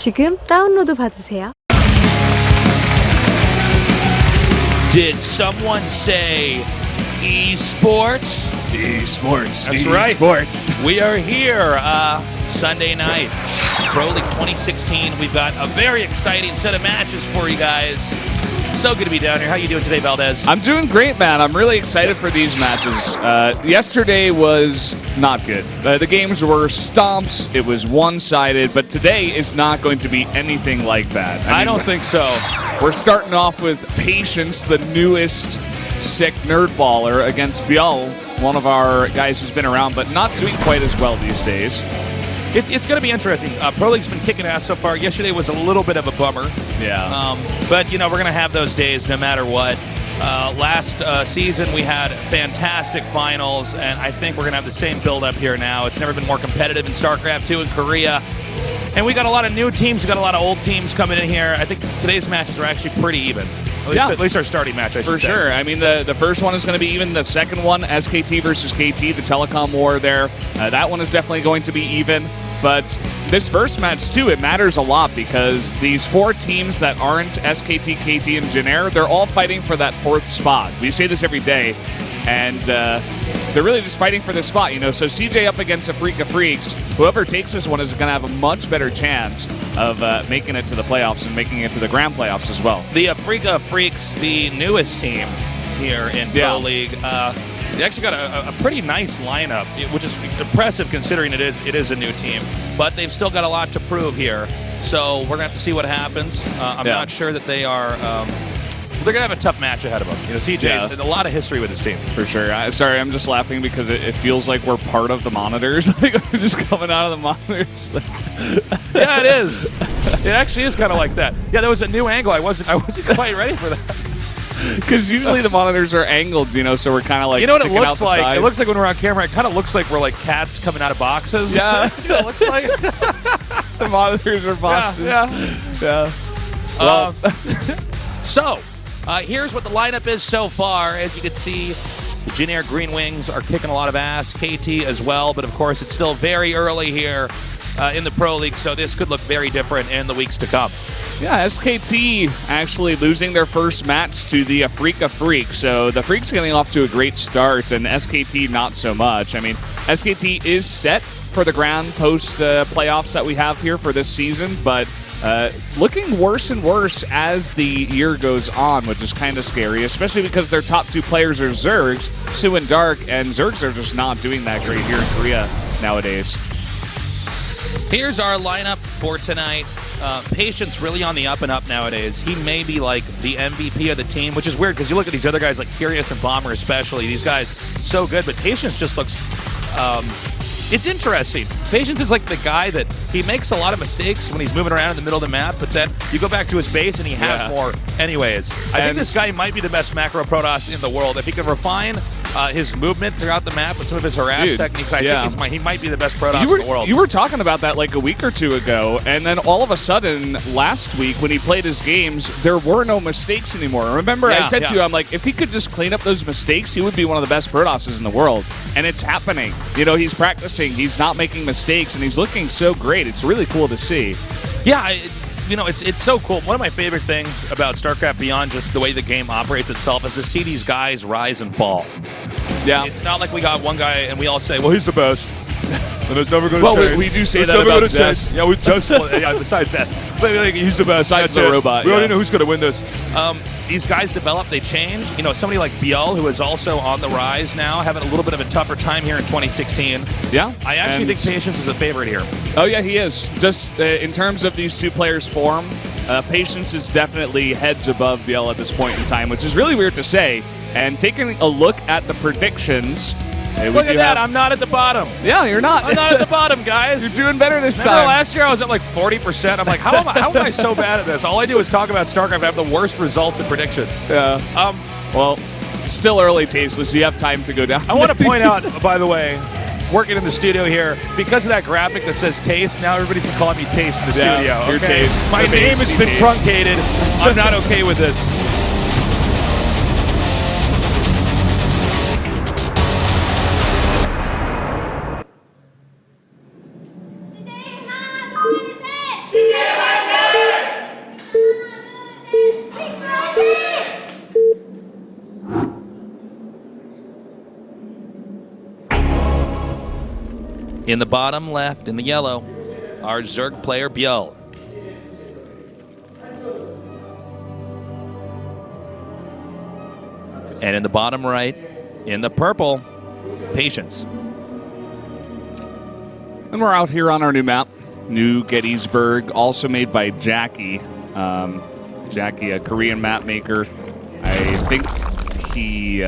지금 다운로드 받으세요. Did someone say esports? Esports. That's right. Esports. We are here Sunday night. Pro League 2016. We've got a very exciting set of matches for you guys. So good to be down here. How you doing today, Valdez? I'm doing great, man. I'm really excited for these matches. Yesterday was not good. The games were stomps. It was one-sided. But today is not going to be anything like that. I don't think so. We're starting off with Patience, the newest sick nerd baller, against ByuL, one of our guys who's been around but not doing quite as well these days. It's going to be interesting. Pro League's been kicking ass so far. Yesterday was a little bit of a bummer. Yeah. But, you know, we're going to have those days no matter what. Last season we had fantastic finals, and I think we're going to have the same build-up here now. It's never been more competitive in Starcraft 2 in Korea. And we got a lot of new teams. We got a lot of old teams coming in here. I think today's matches are actually pretty even. At least our starting match, I should say. For sure. I mean, the first one is going to be even. The second one, SKT versus KT, the telecom war there, that one is definitely going to be even. But this first match, too, it matters a lot because these four teams that aren't SKT, KT, and Jin, they're all fighting for that fourth spot. We say this every day, and they're really just fighting for this spot, you know. So CJ up against Afreeca Freaks, whoever takes this one is going to have a much better chance of making it to the playoffs and making it to the grand playoffs as well. The Afreeca Freaks, the newest team here in Pro League, they actually got a pretty nice lineup, which is impressive considering it is a new team. But they've still got a lot to prove here. So we're going to have to see what happens. I'm not sure that they are... they're going to have a tough match ahead of them. You know, CJ's a lot of history with this team. For sure. Sorry, I'm just laughing because it feels like we're part of the monitors. Like we're just coming out of the monitors. Yeah, it is. It actually is kind of like that. Yeah, there was a new angle. I wasn't quite ready for that. Because usually the monitors are angled, you know, so we're kind of like, you know what it looks like? Side. It looks like when we're on camera, it kind of looks like we're like cats coming out of boxes. Yeah. That's what it looks like. The monitors are boxes. Yeah. Well. So, here's what the lineup is so far. As you can see, the Jin Green Wings are kicking a lot of ass. KT as well, but of course it's still very early here in the Pro League, so this could look very different in the weeks to come. Yeah, SKT actually losing their first match to the Afreeca Freaks. So the Freaks getting off to a great start, and SKT not so much. I mean, SKT is set for the grand post playoffs that we have here for this season, but looking worse and worse as the year goes on, which is kind of scary, especially because their top two players are Zergs, Su and Dark, and Zergs are just not doing that great here in Korea nowadays. Here's our lineup for tonight. Patience really on the up and up nowadays. He may be like the MVP of the team, which is weird because you look at these other guys like Curious and Bomber especially. These guys so good, but Patience just looks... it's interesting. Patience is like the guy that he makes a lot of mistakes when he's moving around in the middle of the map, but then you go back to his base and he has more anyways. I think this guy might be the best macro Protoss in the world. If he can refine his movement throughout the map with some of his harass techniques, I think he might be the best Protoss in the world. You were talking about that like a week or two ago, and then all of a sudden, last week when he played his games, there were no mistakes anymore. Remember, I said to you, I'm like, if he could just clean up those mistakes, he would be one of the best Protosses in the world. And it's happening. You know, he's practicing, he's not making mistakes, and he's looking so great. It's really cool to see. Yeah, you know, it's so cool. One of my favorite things about StarCraft beyond just the way the game operates itself is to see these guys rise and fall. Yeah. It's not like we got one guy and we all say, well, he's the best. And it's never going to change. We do say that about Zest. Yeah, we just, besides Zest. But like, he's the best. Besides the robot. We already know who's going to win this. These guys develop, they change. You know, somebody like ByuL, who is also on the rise now, having a little bit of a tougher time here in 2016. Yeah. I actually think Patience is a favorite here. Oh, yeah, he is. Just in terms of these two players' form, Patience is definitely heads above ByuL at this point in time, which is really weird to say. And taking a look at the predictions... Look at that, I'm not at the bottom. Yeah, you're not. I'm not at the bottom, guys. You're doing better this time. Last year I was at like 40%. I'm like, how am I so bad at this? All I do is talk about StarCraft. I have the worst results in predictions. Yeah. Well, still early, Tasteless. You have time to go down. I want to point out, by the way, working in the studio here, because of that graphic that says Taste, now everybody's been calling me Taste in the studio. Your Taste. My name has been truncated. I'm not okay with this. CJ In the bottom left, in the yellow, our Zerg player, ByuL. And in the bottom right, in the purple, Patience. And we're out here on our new map, New Gettysburg, also made by Jackie. Jackie, a Korean map maker. I think he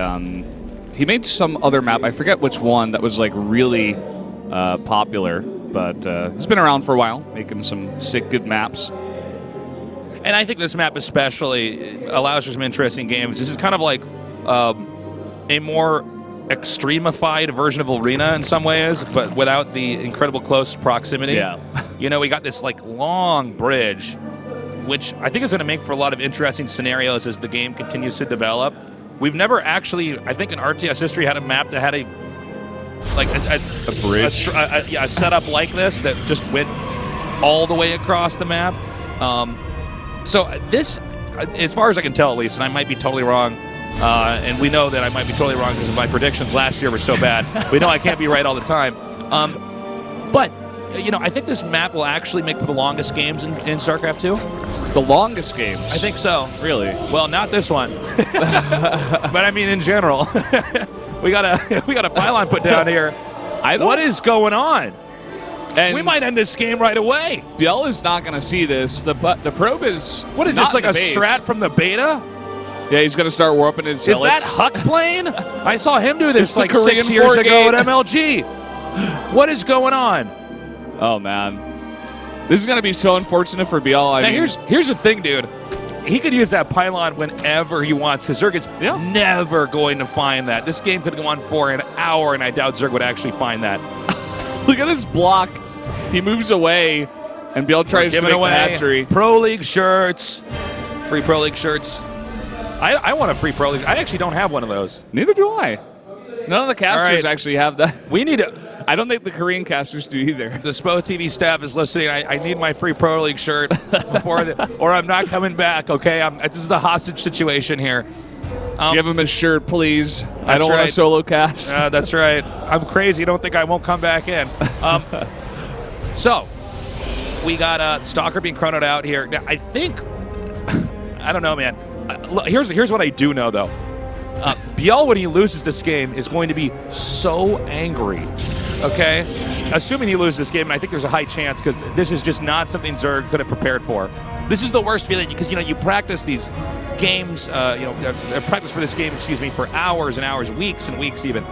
made some other map. I forget which one that was like really popular, but he's been around for a while, making some sick, good maps. And I think this map especially allows for some interesting games. This is kind of like a more extremified version of Arena in some ways, but without the incredible close proximity. Yeah. You know, we got this like long bridge, which I think is going to make for a lot of interesting scenarios as the game continues to develop. We've never actually, I think in RTS history, had a map that had a bridge, a setup like this that just went all the way across the map. So this, as far as I can tell at least, and I might be totally wrong, and we know that I might be totally wrong because my predictions last year were so bad. We know I can't be right all the time. But, you know, I think this map will actually make for the longest games in StarCraft 2. The longest games? I think so. Really? Well, not this one. But I mean in general. we got a pylon put down here. What is going on? And we might end this game right away. ByuL is not going to see this. The probe is What is this, like a strat from the beta? Yeah, he's going to start warping his Is that Huck playing? I saw him do this like 6 years ago at MLG. What is going on? Oh, man. This is going to be so unfortunate for ByuL. Now, here's the thing, dude. He could use that pylon whenever he wants, because Zerg is never going to find that. This game could go on for an hour, and I doubt Zerg would actually find that. Look at his block. He moves away, and ByuL tries to make the hatchery. Pro League shirts. Free Pro League shirts. I want a free Pro League. I actually don't have one of those. Neither do I. None of the casters actually have that. We need to. I don't think the Korean casters do either. The SPL20 staff is listening. I need my free Pro League shirt before or I'm not coming back, okay? This is a hostage situation here. Give him his shirt, please. I don't want a solo cast. That's right. I'm crazy. Don't think I won't come back in. So, we got Stalker being chronoed out here. Now, I think, I don't know, man. Here's what I do know, though. ByuL, when he loses this game, is going to be so angry, okay? Assuming he loses this game, and I think there's a high chance because this is just not something Zerg could have prepared for. This is the worst feeling because, you know, you practice these games, practice for this game, for hours and hours, weeks and weeks even.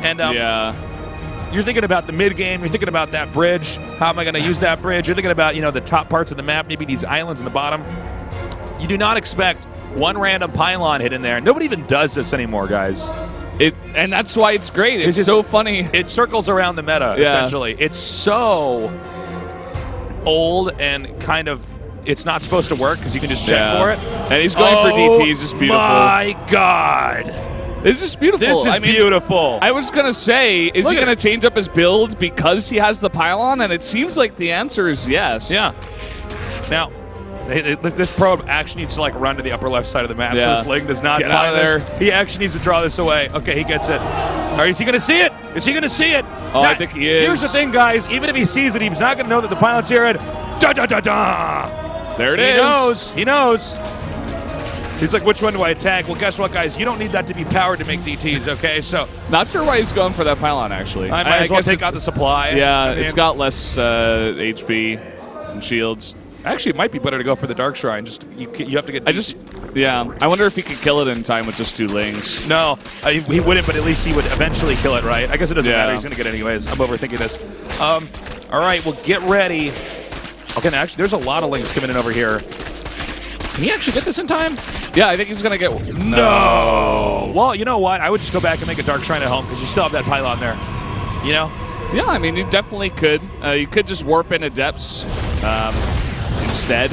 And you're thinking about the mid-game, you're thinking about that bridge. How am I going to use that bridge? You're thinking about, you know, the top parts of the map, maybe these islands in the bottom. You do not expect one random pylon hit in there. Nobody even does this anymore, guys. And that's why it's great. It's so funny. It circles around the meta, essentially. It's so old and kind of, it's not supposed to work because you can just check for it. And he's going for DTs. It's beautiful. My God. It's just beautiful. This is beautiful. I was going to say, is he going to change up his build because he has the pylon? And it seems like the answer is yes. Yeah. Now, this probe actually needs to like run to the upper left side of the map. So this Ling does not get out of there. He actually needs to draw this away. Okay, he gets it. All right, is he going to see it? Is he going to see it? Oh, I think he is. Here's the thing, guys. Even if he sees it, he's not going to know that the pylon's here. And there it is. He knows. He knows. He's like, which one do I attack? Well, guess what, guys? You don't need that to be powered to make DTs, okay? So, not sure why he's going for that pylon, actually. I might as well take out the supply. Yeah, it's got less HP and shields. Actually, it might be better to go for the Dark Shrine. Just you have to get. I wonder if he could kill it in time with just 2 Lings. No, he wouldn't. But at least he would eventually kill it, right? I guess it doesn't matter. He's gonna get it anyways. I'm overthinking this. All right, well, get ready. Okay, now, actually, there's a lot of Lings coming in over here. Can he actually get this in time? Yeah, I think he's gonna get. No. Well, you know what? I would just go back and make a Dark Shrine at home because you still have that pylon there. You know? Yeah, I mean, you definitely could. You could just warp into depths. Instead,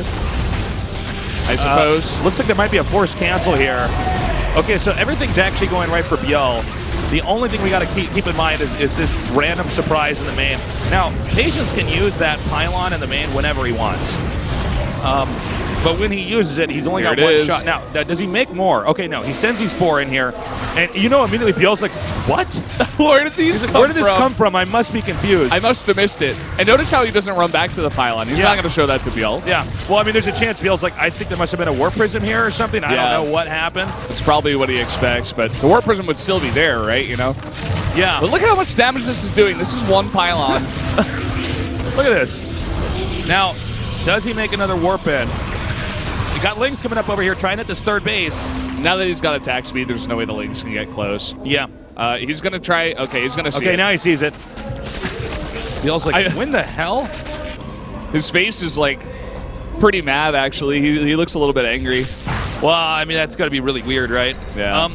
I suppose. Looks like there might be a forced cancel here. Okay, so everything's actually going right for ByuL. The only thing we got to keep in mind is this random surprise in the main. Now, Patience can use that pylon in the main whenever he wants. but when he uses it, he's only got one shot. Now, does he make more? Okay, no. He sends these 4 in here, and immediately ByuL's like, what? Where did these come from? Where did this come from? I must be confused. I must have missed it. And notice how he doesn't run back to the pylon. He's not going to show that to ByuL. Yeah. Well, I mean, there's a chance ByuL's like, I think there must have been a warp prism here or something. I don't know what happened. It's probably what he expects, but the warp prism would still be there, right? Yeah. But look at how much damage this is doing. This is one pylon. Look at this. Now, does he make another warp in? We got Lings coming up over here trying at this third base. Now that he's got attack speed, there's no way the Lings can get close. Yeah. He's going to try. Okay, he's going to see it. Okay, now he sees it. ByuL's like, when the hell? His face is like pretty mad, actually. He looks a little bit angry. Well, I mean, that's got to be really weird, right? Yeah.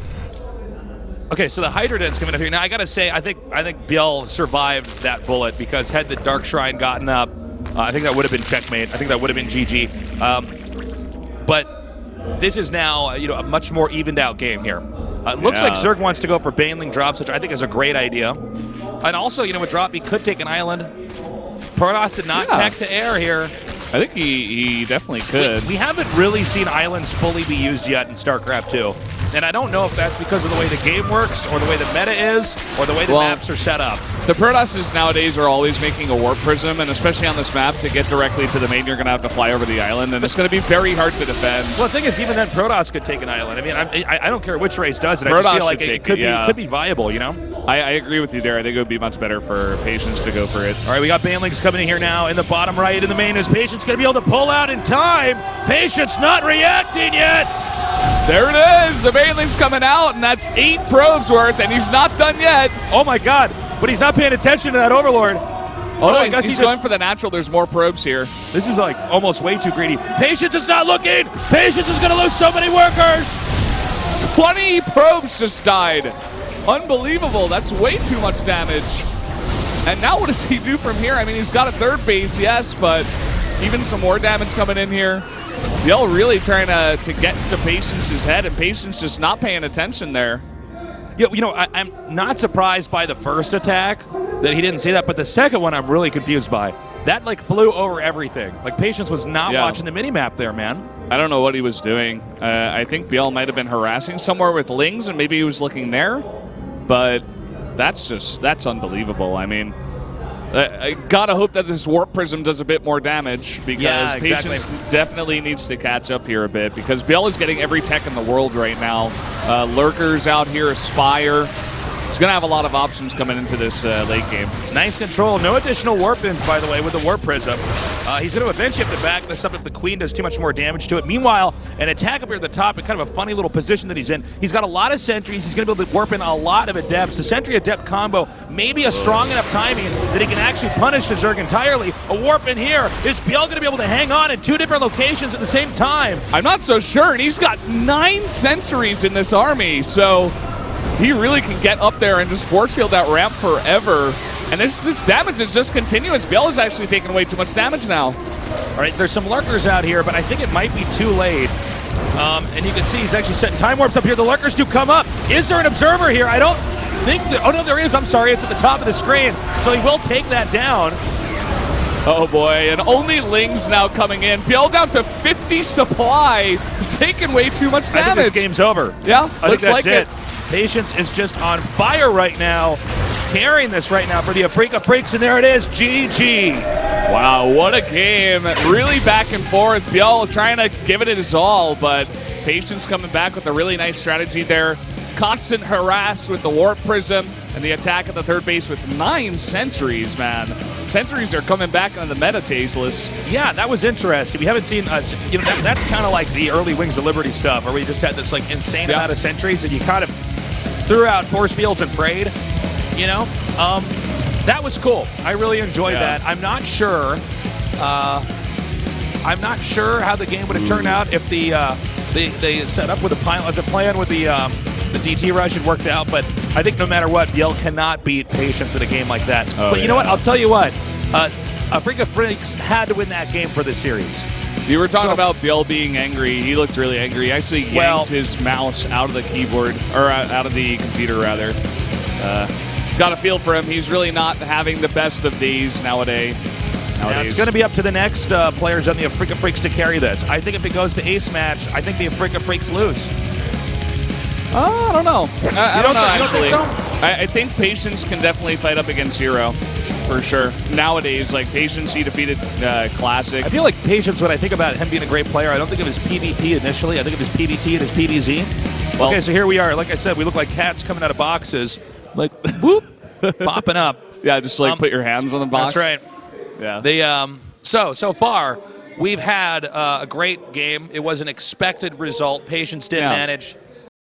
Okay, so the Hydrodent's coming up here. Now, I got to say, I think ByuL survived that bullet because had the Dark Shrine gotten up, I think that would have been checkmate. I think that would have been GG. But this is now, a much more evened out game here. It looks like Zerg wants to go for Baneling drops, which I think is a great idea. And also, with drop, he could take an island. Protoss did not tech to air here. I think he definitely could. We haven't really seen islands fully be used yet in StarCraft 2. And I don't know if that's because of the way the game works, or the way the meta is, or the way the maps are set up. The Protosses nowadays are always making a warp prism, and especially on this map, to get directly to the main, you're going to have to fly over the island, and it's going to be very hard to defend. Well, the thing is, even then, Protoss could take an island. I mean, I don't care which race does it. I just feel like it could be viable, I agree with you there. I think it would be much better for Patience to go for it. All right, we got Banelings coming in here now in the bottom right in the main. Is Patience going to be able to pull out in time? Patience not reacting yet. There it is. The Baneling's coming out, and that's 8 probes worth, and he's not done yet. Oh, my God. But he's not paying attention to that Overlord. Oh, no, he's going for the natural. There's more probes here. This is like almost way too greedy. Patience is not looking. Patience is going to lose so many workers. 20 probes just died. Unbelievable. That's way too much damage. And now what does he do from here? I mean, he's got a third base, yes, but even some more damage coming in here. ByuL really trying to get to Patience's head, and Patience just not paying attention there. Yeah, I'm not surprised by the first attack that he didn't see that, but the second one I'm really confused by. That, flew over everything. Patience was not watching the minimap there, man. I don't know what he was doing. I think ByuL might have been harassing somewhere with Lings, and maybe he was looking there. But that's unbelievable. I mean, I gotta hope that this Warp Prism does a bit more damage, because Patience definitely needs to catch up here a bit, because ByuL is getting every tech in the world right now. Lurkers out here, Aspire. He's going to have a lot of options coming into this late game. Nice control. No additional warp ins, by the way, with the Warp Prism. He's going to eventually have to back this up if the Queen does too much more damage to it. Meanwhile, an attack up here at the top in kind of a funny little position that he's in. He's got a lot of sentries. He's going to be able to warp in a lot of adepts. The sentry-adept combo may be a strong enough timing that he can actually punish the Zerg entirely. A warp in here. Is ByuL going to be able to hang on in 2 different locations at the same time? I'm not so sure, and he's got 9 sentries in this army, so he really can get up there and just force field that ramp forever. And this damage is just continuous. ByuL is actually taking way too much damage now. All right, there's some lurkers out here, but I think it might be too late. And you can see he's actually setting time warps up here. The lurkers do come up. Is there an observer here? I don't think that. Oh, no, there is. I'm sorry. It's at the top of the screen. So he will take that down. Oh, boy. And only Lings now coming in. ByuL down to 50 supply. He's taking way too much damage. I think this game's over. Yeah, looks like it. Patience is just on fire right now, carrying this right now for the Afreeca Freaks, and there it is, GG. Wow, what a game. Really back and forth. ByuL trying to give it his all, but Patience coming back with a really nice strategy there. Constant harass with the Warp Prism and the attack at the third base with 9 sentries, man. Sentries are coming back on the meta, Tasteless. Yeah, that was interesting. We haven't seen, that's kind of like the early Wings of Liberty stuff, where we just had this insane amount of sentries, and you kind of threw out force fields and prayed, that was cool. I really enjoyed that. I'm not sure how the game would have turned out if they set up with the plan with the DT rush had worked out, but I think no matter what, ByuL cannot beat Patience in a game like that. But you know what? I'll tell you what. Afreeca Freaks had to win that game for this series. You were talking about ByuL being angry. He looked really angry. He actually yanked his mouse out of the keyboard, or out of the computer, rather. Got a feel for him. He's really not having the best of days nowadays. Now, nowadays. it's going to be up to the next players on the Afreeca Freaks to carry this. I think if it goes to ace match, I think the Afreeca Freaks lose. I don't know. I don't know, actually. You don't think so? I think Patience can definitely fight up against Zero, for sure. Nowadays, like, Patience, he defeated Classic. I feel like Patience, when I think about him being a great player, I don't think of his PvP initially. I think of his PvT and his PvZ. Well, okay, so here we are. Like I said, we look like cats coming out of boxes, like, whoop, popping up. Yeah, just like put your hands on the box. That's right. Yeah. The so far, we've had a great game. It was an expected result. Patience didn't manage.